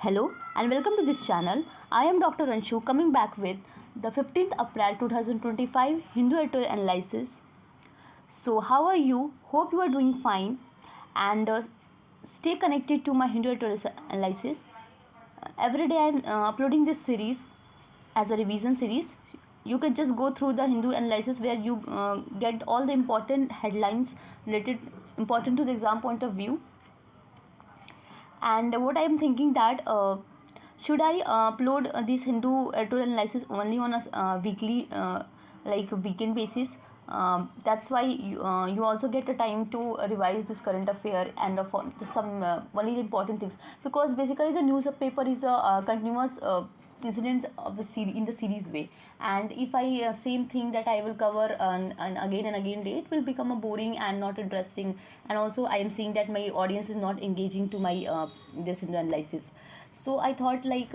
Hello and welcome to this channel. I am Dr. Anshu coming back with the 15th April 2025 Hindu editorial analysis. So, how are you? Hope you are doing fine and stay connected to my Hindu editorial analysis. Every day I am uploading this series as a revision series. You can just go through the Hindu analysis where you get all the important headlines related important to the exam point of view. And what I am thinking that should I upload this Hindu editorial analysis only on a weekly like weekend basis. That's why you also get a time to revise this current affair and for some only the important things, because basically the newspaper is a continuous incidents of the series in the series way, and if I same thing that I will cover and again day, it will become a boring and not interesting, and also I am seeing that my audience is not engaging to my this in the analysis. So I thought like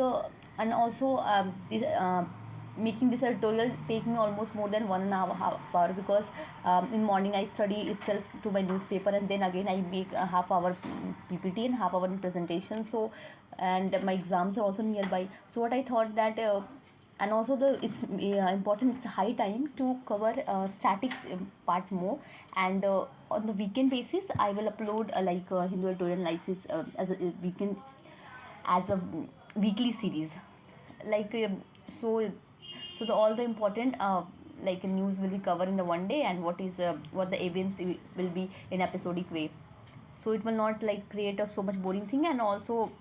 and also this making this editorial take me almost more than 1 hour half hour, because in morning I study itself to my newspaper, and then again I make a half hour ppt and half hour presentation. So and my exams are also nearby, so what I thought that and also the it's important, it's high time to cover statics part more, and on the weekend basis I will upload like Hindu editorial analysis as a weekend, as a weekly series, like so the all the important like news will be covered in the one day, and what the events will be in episodic way, so it will not like create a so much boring thing. And also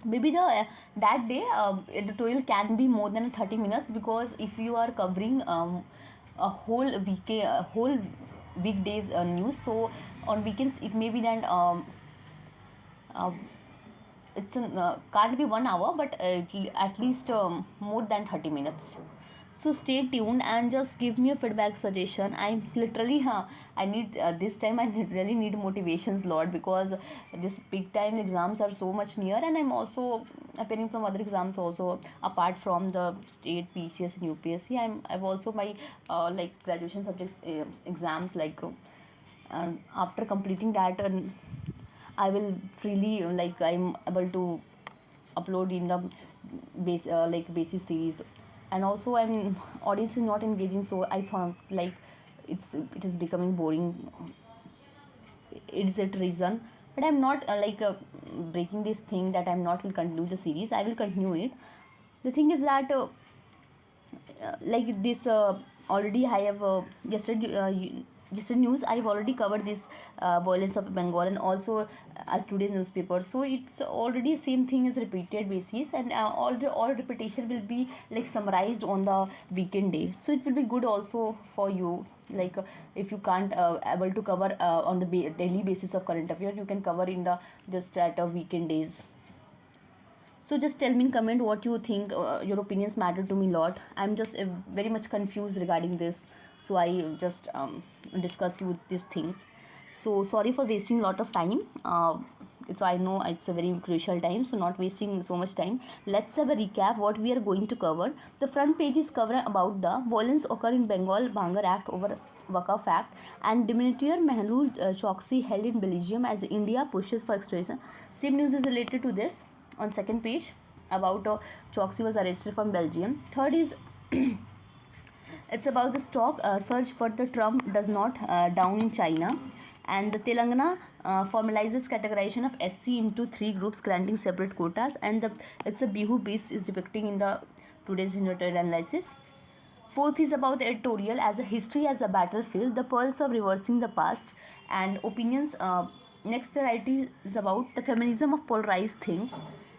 maybe the that day editorial can be more than 30 minutes, because if you are covering a whole weekdays news, so on weekends it may be then uh, it's can't be 1 hour, but at least more than 30 minutes. So stay tuned and just give me a feedback suggestion. I'm literally I need this time I really need motivations lot, because this big time exams are so much near, and I'm also appearing from other exams also apart from the state PCS and UPSC. I've also my like graduation subjects exams, like and after completing that I will freely like I'm able to upload in the base like basis series. And also I'm audience is not engaging, so I thought like it is becoming boring. It's a reason, but I'm not like breaking this thing that I'm not will continue the series. I will continue it. The thing is that like this already I have yesterday news I've already covered this violence of Bengal, and also as today's newspaper, so it's already same thing is repeated basis, and all repetition will be like summarized on the weekend day, so it will be good also for you. Like if you can't able to cover on the daily basis of current affair, you can cover in the just at weekend days. So just tell me in comment what you think. Your opinions matter to me a lot. I'm just very much confused regarding this. So I just discuss you these things. So sorry for wasting a lot of time. So I know it's a very crucial time. So not wasting so much time. Let's have a recap what we are going to cover. The front page is cover about the violence occurred in Bengal Bhangar Act over Waqf Act, and Dimitar Mehul Choksi held in Belgium as India pushes for extradition. Same news is related to this on second page about Choksi was arrested from Belgium. Third is it's about the stock surge, but the Trump does not down in China, and the Telangana formalizes categorization of SC into three groups, granting separate quotas, and it's a Bihu beats is depicting in the today's editorial analysis. Fourth is about the editorial as a history as a battlefield, the pulse of reversing the past, and opinions. Next variety is about the feminism of polarized things,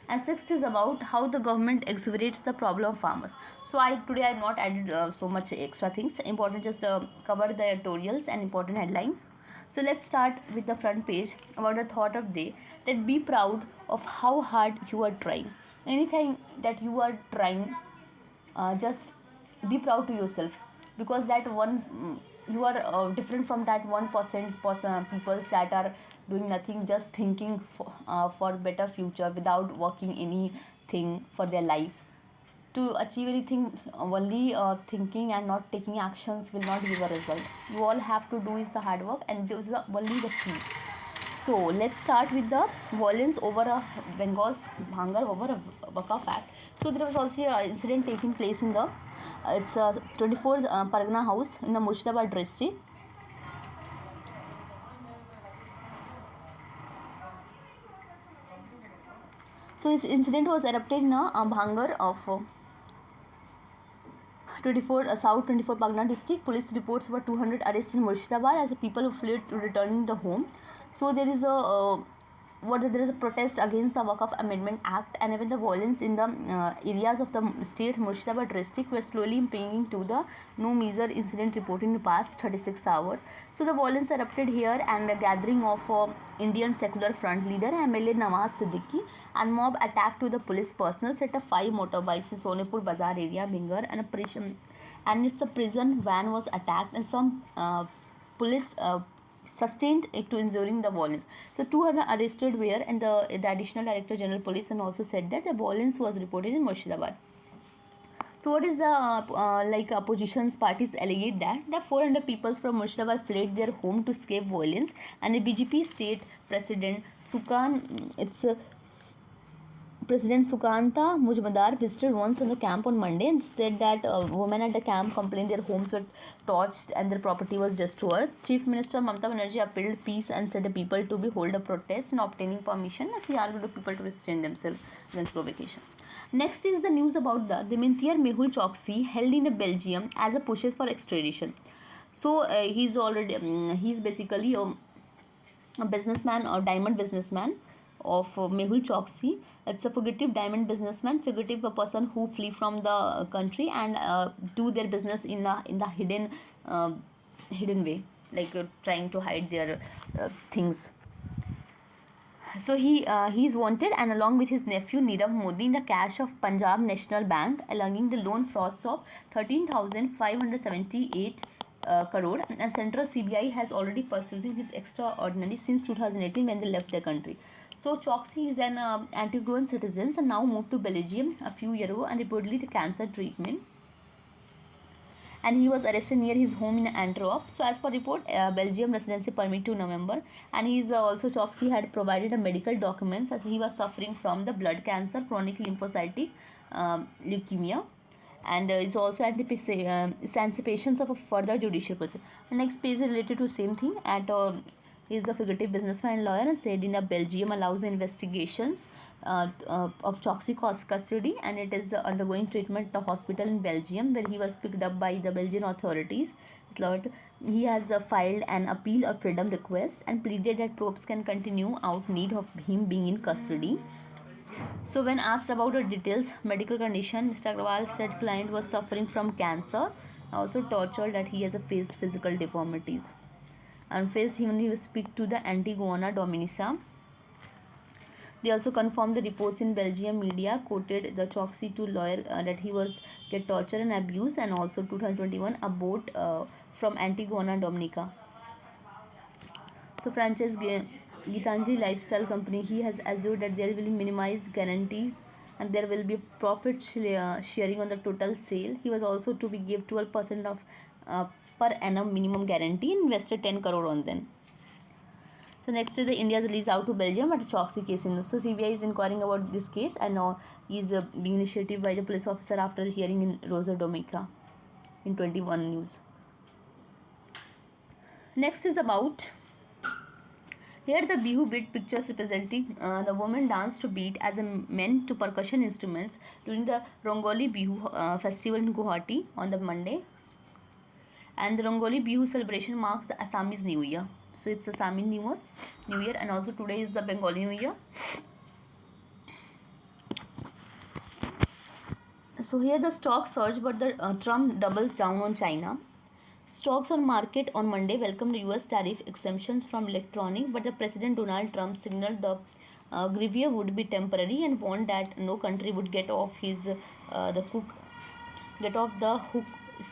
and sixth is about how the government exaggerates the problem of farmers. So I today I have not added so much extra things. Important just cover the editorials and important headlines. So let's start with the front page about the thought of day, that be proud of how hard you are trying. Anything that you are trying, just be proud to yourself, because that one you are different from that 1% person peoples that are doing nothing, just thinking for better future without working anything for their life. To achieve anything only thinking and not taking actions will not give a result. You all have to do is the hard work, and this is only the key. So let's start with the violence over a Bengal's Bhangar over a Waqf Act. So there was also an incident taking place in the it's 24 Pargana house in the Murshidabad district. So this incident was erupted in a Bhangar of 24 South 24 Pagna district. Police reports were 200 arrests in Murshidabad as the people who fled returning the home. So there is a there is a protest against the Waqf Amendment Act, and even the violence in the areas of the state Murshidabad district were slowly bringing to the no major incident reported in the past 36 hours. So the violence erupted here, and the gathering of Indian Secular Front leader MLA Nawaz Siddiqui and mob attack to the police personnel set up 5 motorbikes in Sonepur Bazaar area, Bingar, and its a prison van was attacked, and some police sustained to ensuring the violence. So 200 arrested were, and the additional director general police and also said that the violence was reported in Murshidabad. So what is the like opposition's parties alleged that the 400 people from Murshidabad fled their home to escape violence, and the BJP state president President Sukanta Mujumdar visited once on the camp on Monday and said that women at the camp complained their homes were torched and their property was destroyed. Chief Minister Mamata Banerjee appealed peace and said the people to be hold a protest and obtaining permission, as he argued the people to restrain themselves against provocation. Next is the news about the Dimitar Mehul Choksi held in Belgium as a pushes for extradition. So he's basically a businessman or diamond businessman of Mehul Choksi. It's a fugitive diamond businessman, fugitive a person who flee from the country and do their business in the hidden way, like trying to hide their things. So he's wanted, and along with his nephew Nirav Modi in the cash of Punjab National Bank, alleging the loan frauds of 13,578 crore, and Central CBI has already pursuing his extraordinary since 2018 when they left the country. So Choksi is an Antiguan citizen and now moved to Belgium a few years ago and reportedly to cancer treatment. And he was arrested near his home in Antwerp. So as per report, Belgium residency permit to November, and he's also Choksi had provided a medical documents as he was suffering from the blood cancer, chronic lymphocytic leukemia, and it's also anticipations of a further judicial process. The next page is related to same thing. He is a fugitive businessman and lawyer and said in a Belgium allows investigations of Choksi custody, and it is undergoing treatment at a hospital in Belgium where he was picked up by the Belgian authorities. He has filed an appeal or freedom request and pleaded that probes can continue out need of him being in custody. So when asked about the details medical condition, Mr. Agrawal said client was suffering from cancer, also tortured, that he has faced physical deformities and faced him he will speak to the Antigua Dominica. They also confirmed the reports in Belgium media quoted the Choksi to lawyer that he was get torture and abuse, and also 2021 a boat from Antigua Dominica. So franchise Gitanjali Lifestyle Company, he has assured that there will be minimized guarantees and there will be profit sharing on the total sale. He was also to be give 12% of per annum minimum guarantee and invested 10 crore on them. So next is the India's release out to Belgium at a Choksi case. So CBI is inquiring about this case, and is being initiated by the police officer after the hearing in Rosa Dominica in 21 News. Next is about here the Bihu beat pictures representing the women dance to beat as a men to percussion instruments during the Rongoli Bihu festival in Guwahati on the Monday. And the Rongoli Bihu celebration marks the Assamese New Year. So it's Assamese New Year, and also today is the Bengali New Year. So here the stock surge, but the Trump doubles down on China. Stocks on market on Monday welcomed US tariff exemptions from electronic, but the President Donald Trump signaled the grievance would be temporary and warned that no country would get off the hook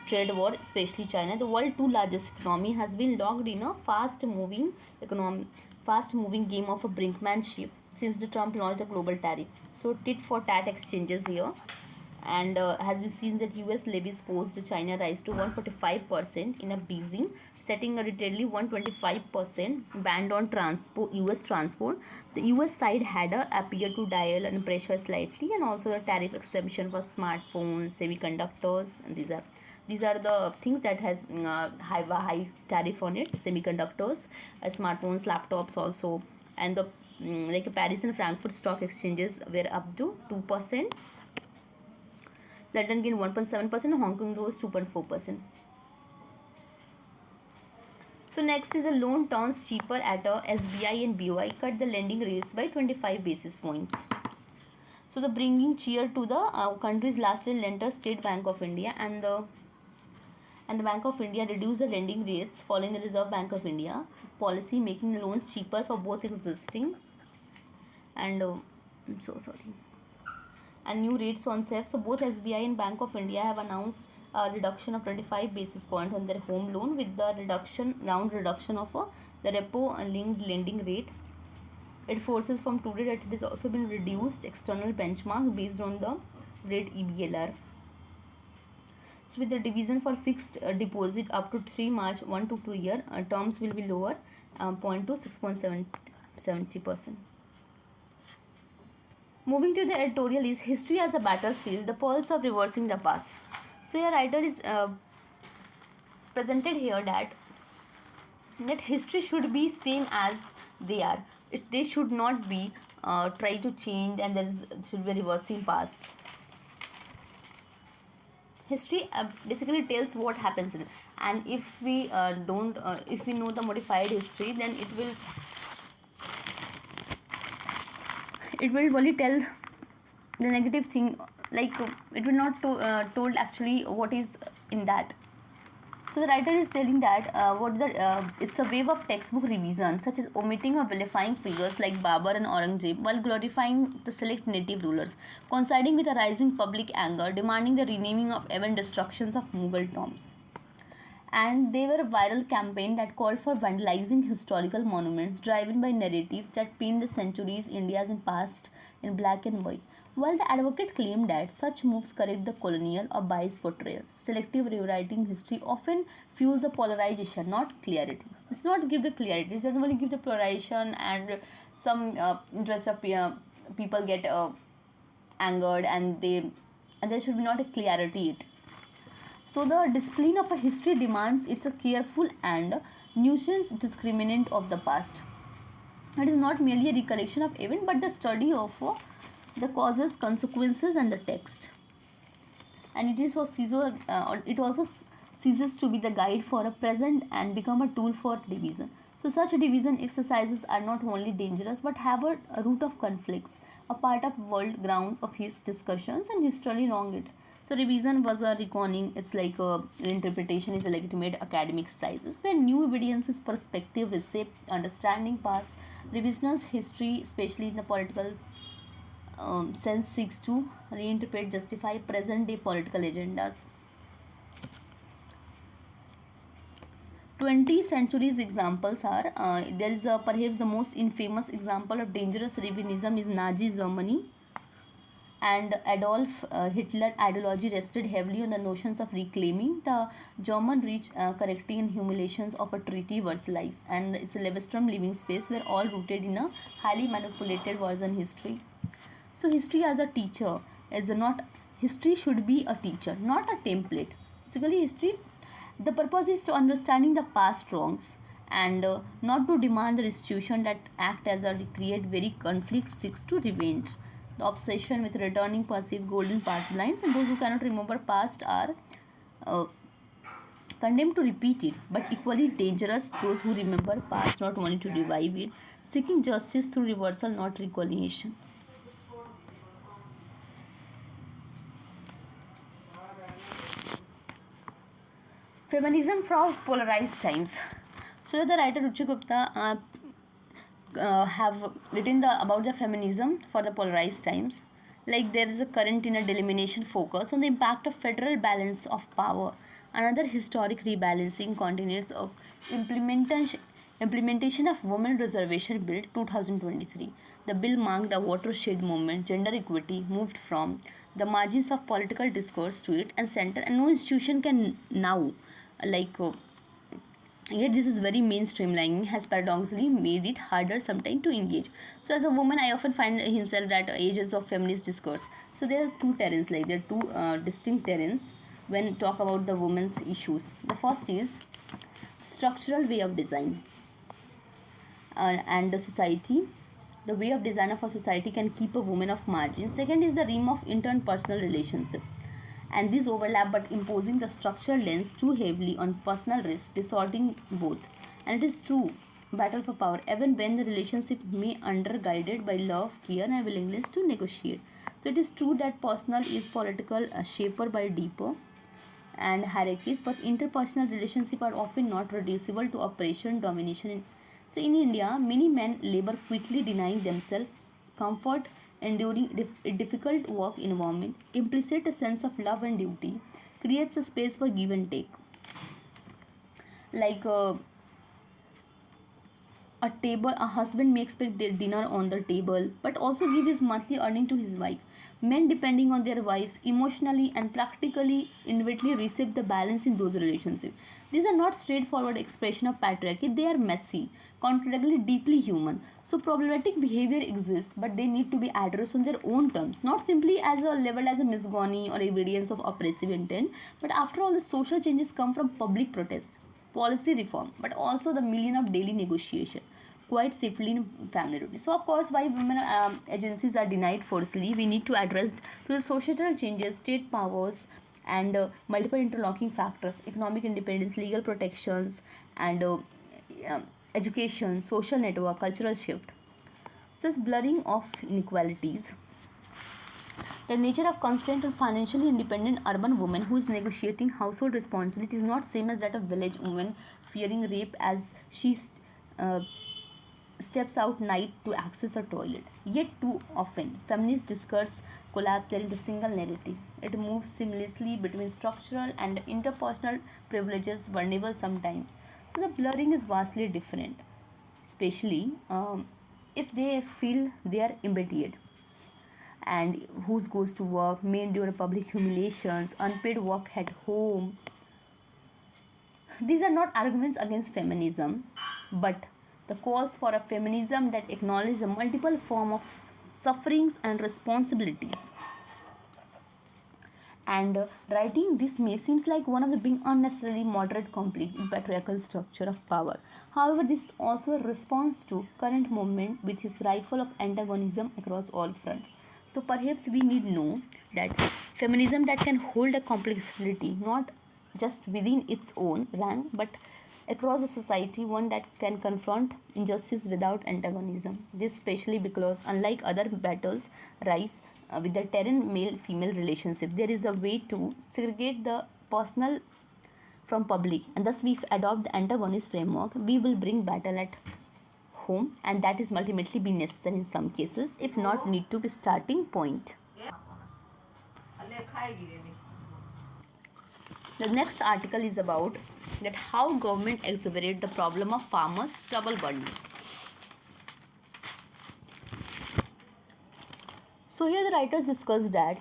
trade war, especially China. The world's 2 largest economy has been locked in a fast-moving game of a brinkmanship since the Trump launched a global tariff. So tit for tat exchanges here, and has been seen that US levies forced China rise to 145% in a Beijing, setting a reportedly 125% ban on transport US transport. The US side had appeared to dial and pressure slightly, and also the tariff exemption for smartphones, semiconductors, and these are the things that has have a high tariff on it: semiconductors, smartphones, laptops also, and the like Paris and Frankfurt stock exchanges were up to 2%. London gained 1.7%, Hong Kong rose 2.4%. So next is a loan turns cheaper at a SBI and BOI cut the lending rates by 25 basis points. So the bringing cheer to the country's last lender, State Bank of India, and the Bank of India reduced the lending rates following the Reserve Bank of India policy, making the loans cheaper for both existing and I'm so sorry and new rates on SEF. So both SBI and Bank of India have announced a reduction of 25 basis point on their home loan, with the round reduction of the repo linked lending rate. It forces from today that it has also been reduced external benchmark based on the rate EBLR. So with the division for fixed deposit up to 3 March 1 to 2 year terms will be lower 0.2 to 6.70%. Moving to the editorial is history as a battlefield, the pulse of reversing the past. So your writer is presented here that history should be same as they are. They should not be try to change, and should be reversing past. History basically tells what happens in, and if we don't if we know the modified history, then it will only tell the negative thing, like it will not told actually what is in that. So the writer is telling that it's a wave of textbook revision, such as omitting or vilifying figures like Babur and Aurangzeb while glorifying the select native rulers, coinciding with a rising public anger demanding the renaming of even destructions of Mughal tombs. And they were a viral campaign that called for vandalizing historical monuments driven by narratives that paint the centuries India's in past in black and white. While the advocate claimed that such moves correct the colonial or biased portrayals, selective rewriting history often fuels the polarization, not clarity. It's not give the clarity; it doesn't only give the polarization, and some interest of people get angered, and there should be not a clarity. So the discipline of a history demands it's a careful and nuanced discriminant of the past. It is not merely a recollection of event, but the study of the causes, consequences, and the text. And it also ceases to be the guide for a present and become a tool for division. So such division exercises are not only dangerous but have a root of conflicts, a part of world grounds of his discussions, and historically wrong it. So revision was a reckoning. It's like interpretation is a legitimate academic exercises where new evidences, perspective, reshape understanding past. Revisionist history, especially in the political sense, seeks to reinterpret, justify present day political agendas. 20th century's examples are there is perhaps the most infamous example of dangerous revisionism is Nazi Germany, and Adolf Hitler ideology rested heavily on the notions of reclaiming the German rich correcting and humiliations of a treaty versailles, and it's a Levestrom living space where all rooted in a highly manipulated version history. So history as a teacher is not history should be a teacher, not a template. Basically, history, the purpose is to understanding the past wrongs, and not to demand the restitution that act as a create very conflict seeks to revenge. The obsession with returning perceived golden past blinds, and those who cannot remember past are uh, condemned to repeat it, but equally dangerous those who remember past not wanting to revive it, seeking justice through reversal, not reconciliation. Feminism from polarized times. So the writer Ruchi Gupta have written about the feminism for the polarized times. Like there is a current in a delimitation focus on the impact of federal balance of power. Another historic rebalancing continues of implementation of Women Reservation Bill 2023. The bill marked a watershed moment. Gender equity moved from the margins of political discourse to it and center, and no institution can now, like yet this is very mainstream line has paradoxically made it harder sometimes to engage. So as a woman I often find himself that ages of feminist discourse. So there's two terrains, like there are two distinct terrains when talk about the women's issues. The first is structural way of design, and the society, the way of design of a society can keep a woman of margin. Second is the realm of interpersonal relationship, and these overlap but imposing the structural lens too heavily on personal risk, distorting both. And it is true battle for power, even when the relationship may under guided by love, care, and willingness to negotiate. So it is true that personal is political shaper by deeper and hierarchies, but interpersonal relationships are often not reducible to oppression, domination. So in India, many men labor quickly denying themselves comfort, enduring difficult work environment, implicit a sense of love and duty, creates a space for give and take. Like a table, a husband may expect their dinner on the table, but also give his monthly earning to his wife. Men, depending on their wives emotionally and practically, inevitably receive the balance in those relationships. These are not straightforward expression of patriarchy; they are messy, contradictory, deeply human. So problematic behavior exists, but they need to be addressed on their own terms, not simply as a level as a misogyny or evidence of oppressive intent. But after all, the social changes come from public protest, policy reform, but also the million of daily negotiation quite safely in family routine. So of course, why women agencies are denied forcefully, we need to address to the societal changes, state powers, and multiple interlocking factors: economic independence, legal protections, and education, social network, cultural shift. So it's blurring of inequalities. The nature of constant and financially independent urban woman who is negotiating household responsibility is not same as that of village woman fearing rape as she uh, steps out night to access a toilet. Yet too often, feminist discourse collapse there into single narrative. It moves seamlessly between structural and interpersonal privileges, vulnerable sometimes. So the blurring is vastly different, especially if they feel they are immediate, and who goes to work, may endure public humiliations, unpaid work at home. These are not arguments against feminism, but the calls for a feminism that acknowledges the multiple form of sufferings and responsibilities. And writing this may seems like one of the being unnecessarily moderate conflict in patriarchal structure of power. However, this is also a response to current movement with his rifle of antagonism across all fronts. So perhaps we need know that feminism that can hold a complexity not just within its own rank but across a society, one that can confront injustice without antagonism. This especially because, unlike other battles, rise with the terrain male-female relationship, there is a way to segregate the personal from public, and thus we adopt the antagonist framework. We will bring battle at home, and that is ultimately be necessary in some cases, if not need to be starting point. The next article is about that how government exacerbate the problem of farmers stubble burning. So here the writers discuss that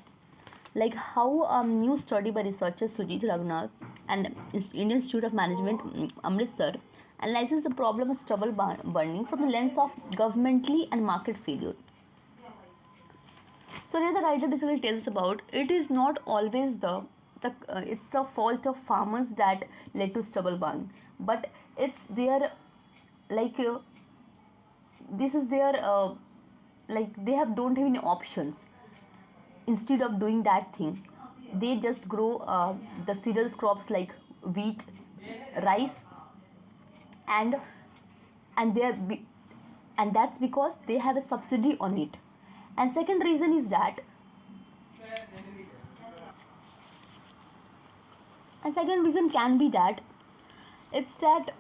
like how a new study by researcher Sujit Raghunath and Indian Institute of Management Amritsar analyzes the problem of stubble burning from the lens of governmentally and market failure. So here the writer basically tells about it is not always it's a fault of farmers that led to stubble burning, but it's their like this is their like they have don't have any options. Instead of doing that thing, they just grow the cereals crops like wheat, rice, and and they are and that's because they have a subsidy on it. And second reason is that and second reason can be that that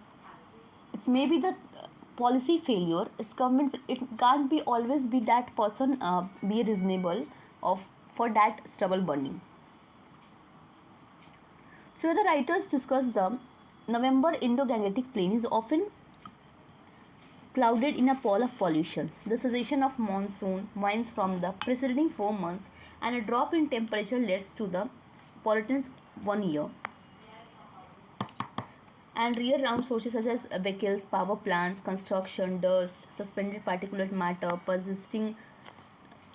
it's maybe the policy failure. It's government, it can't be always be that person be reasonable of for that stubble burning. So the writers discuss the November Indo-Gangetic Plain is often clouded in a pall of pollutions. The cessation of monsoon winds from the preceding 4 months, and a drop in temperature leads to the pollutants 1 year. And rear round sources such as vehicles, power plants, construction, dust, suspended particulate matter persisting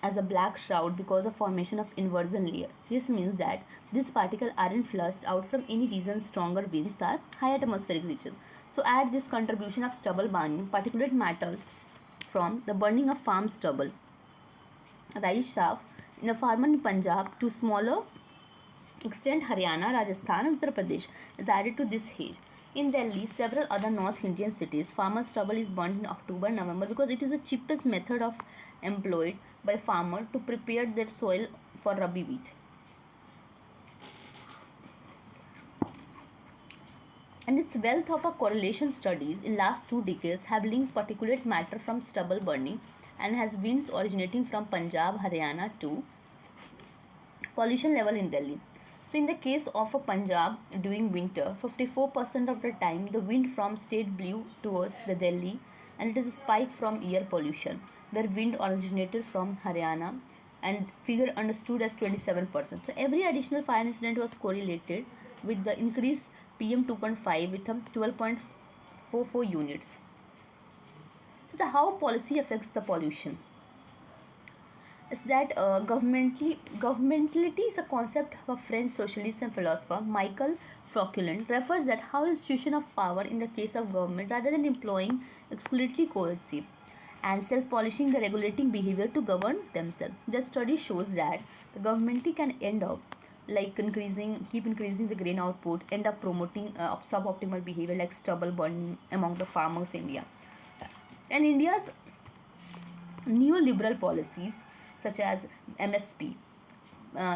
as a black shroud because of formation of inversion layer. This means that these particles aren't flushed out from any reason. Stronger winds are high atmospheric regions. So add this contribution of stubble burning, particulate matters from the burning of farm stubble, rice chaff in a farmer in Punjab to smaller extent Haryana, Rajasthan and Uttar Pradesh is added to this haze. In Delhi, several other North Indian cities, farmer stubble is burnt in October, November because it is the cheapest method of employed by farmer to prepare their soil for rabi wheat. And its wealth of a correlation studies in last 2 decades have linked particulate matter from stubble burning and has winds originating from Punjab, Haryana to pollution level in Delhi. So in the case of a Punjab during winter, 54% of the time the wind from state blew towards the Delhi, and it is a spike from air pollution where wind originated from Haryana and figure understood as 27%. So every additional fire incident was correlated with the increased PM 2.5 with 12.44 units. So the how policy affects the pollution is that governmentality is a concept of a French socialist and philosopher Michael Foucault refers that how institution of power in the case of government rather than employing exclusively coercive and self-polishing the regulating behavior to govern themselves. The study shows that the government can end up like keep increasing the grain output, end up promoting suboptimal behavior like stubble burning among the farmers in India. And India's neoliberal policies such as MSP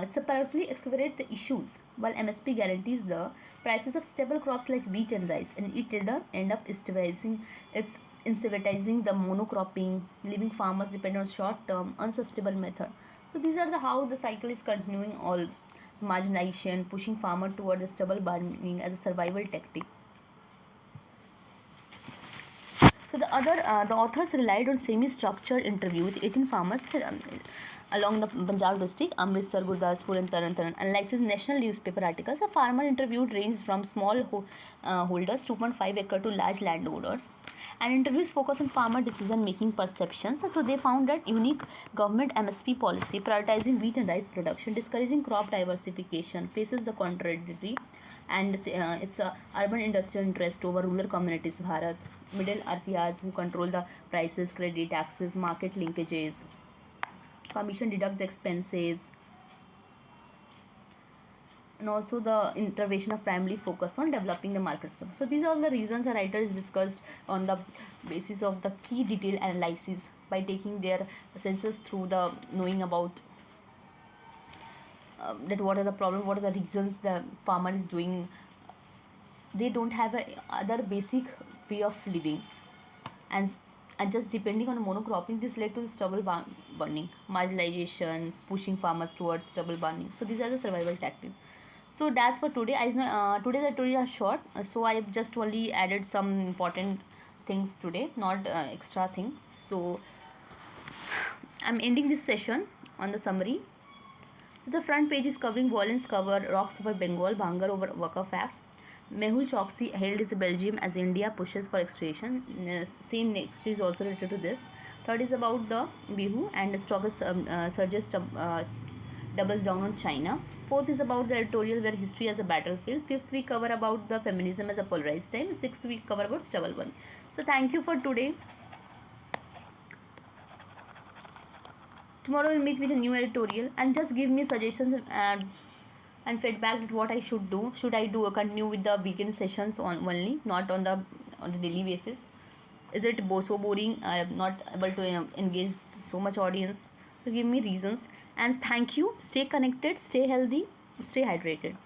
supposedly exacerbate the issues, while MSP guarantees the prices of staple crops like wheat and rice, and it end up incentivizing the monocropping, leaving farmers dependent on short-term, unsustainable method. So these are the how the cycle is continuing all marginalization, pushing farmer toward the stubble burning as a survival tactic. So the authors relied on semi-structured interview with 18 farmers along the Punjab district, Amritsar, Gurdaspur and Taran analyzes national newspaper articles. A farmer interviewed ranged from small holders 2.5 acre to large landowners, and interviews focus on farmer decision making perceptions. So they found that unique government MSP policy prioritizing wheat and rice production, discouraging crop diversification faces the contradictory, and it's a urban industrial interest over rural communities. Bharat middle RPRs who control the prices, credit taxes, market linkages, commission deduct the expenses, and also the intervention of primarily focus on developing the market structure. So these are all the reasons a writer is discussed on the basis of the key detail analysis by taking their senses through the knowing about that what are the problem, what are the reasons the farmer is doing. They don't have a other basic way of living, and just depending on monocropping, this led to the stubble burning, marginalization, pushing farmers towards stubble burning. So these are the survival tactics. So that's for today. I know today's tutorial are short, so I have just only added some important things today, not extra thing. So I'm ending this session on the summary. So the front page is covering violence cover, rocks over Bengal, Bhangar over Waqf Act. Mehul Choksi hailed as Belgium as India pushes for extradition. Same next is also related to this. Third is about the Bihu and the stockist surges doubles down on China. Fourth is about the editorial where history as a battlefield. Fifth we cover about the feminism as a polarized time. Sixth we cover about stubble burning. So thank you for today. Tomorrow we'll meet with a new editorial, and just give me suggestions and feedback that what I should do. Should I continue with the weekend sessions on only, not on the daily basis? Is it so boring? I am not able to engage so much audience. So give me reasons, and thank you. Stay connected, stay healthy, stay hydrated.